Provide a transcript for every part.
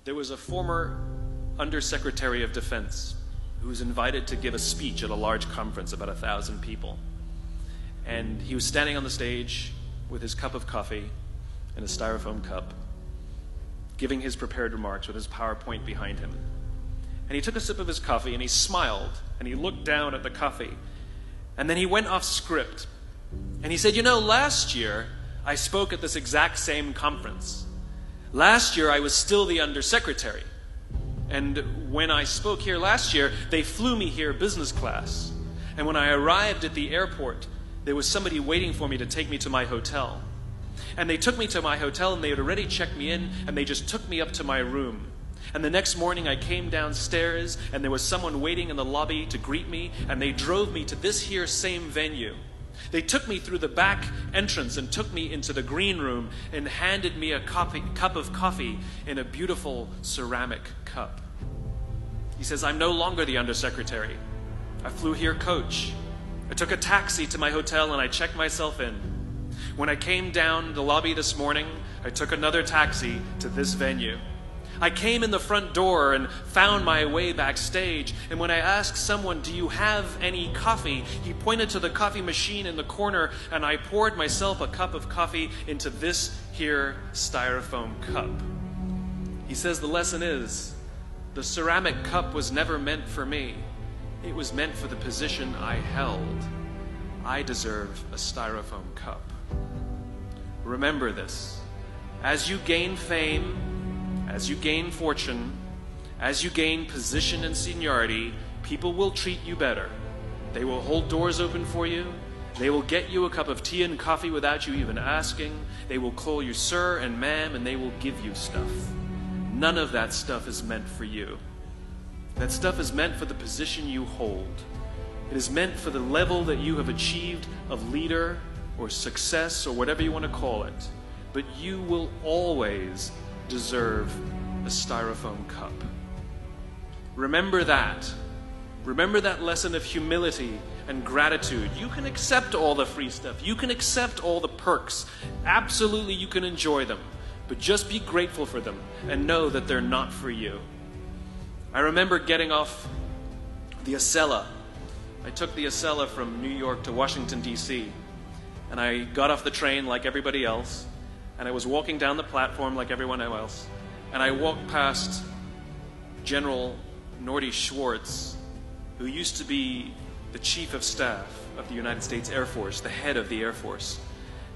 There was a former Undersecretary of Defense who was invited to give a speech at a large conference, about 1,000 people. And he was standing on the stage with his cup of coffee in a styrofoam cup, giving his prepared remarks with his PowerPoint behind him. And he took a sip of his coffee and he smiled and he looked down at the coffee. And then he went off script. And he said, "You know, last year I spoke at this exact same conference. Last year I was still the Undersecretary. And when I spoke here last year, they flew me here business class. And when I arrived at the airport, there was somebody waiting for me to take me to my hotel. And they took me to my hotel and they had already checked me in and they just took me up to my room. And the next morning I came downstairs and there was someone waiting in the lobby to greet me and they drove me to this here same venue. They took me through the back entrance and took me into the green room and handed me a cup of coffee in a beautiful ceramic cup." He says, "I'm no longer the Undersecretary. I flew here coach. I took a taxi to my hotel and I checked myself in. When I came down the lobby this morning, I took another taxi to this venue. I came in the front door and found my way backstage, and when I asked someone, 'Do you have any coffee?' he pointed to the coffee machine in the corner, and I poured myself a cup of coffee into this here styrofoam cup." He says the lesson is, the ceramic cup was never meant for me. It was meant for the position I held. I deserve a styrofoam cup. Remember this. As you gain fame, as you gain fortune, as you gain position and seniority, people will treat you better. They will hold doors open for you. They will get you a cup of tea and coffee without you even asking. They will call you sir and ma'am, and they will give you stuff. None of that stuff is meant for you. That stuff is meant for the position you hold. It is meant for the level that you have achieved of leader or success or whatever you want to call it. But you will always deserve a styrofoam cup. Remember that. Remember that lesson of humility and gratitude. You can accept all the free stuff. You can accept all the perks. Absolutely, you can enjoy them. But just be grateful for them and know that they're not for you. I remember getting off the Acela. I took the Acela from New York to Washington, D.C. And I got off the train like everybody else. And I was walking down the platform like everyone else. And I walked past General Norty Schwartz, who used to be the Chief of Staff of the United States Air Force, the head of the Air Force.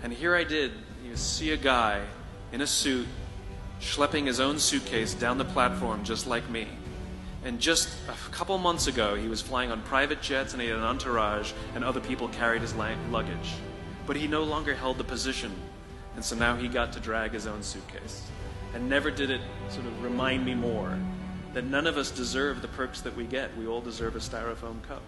And here I did, see a guy in a suit schlepping his own suitcase down the platform just like me. And just a couple months ago, he was flying on private jets and he had an entourage and other people carried his luggage. But he no longer held the position. And so now he got to drag his own suitcase. And never did it sort of remind me more that none of us deserve the perks that we get. We all deserve a styrofoam cup.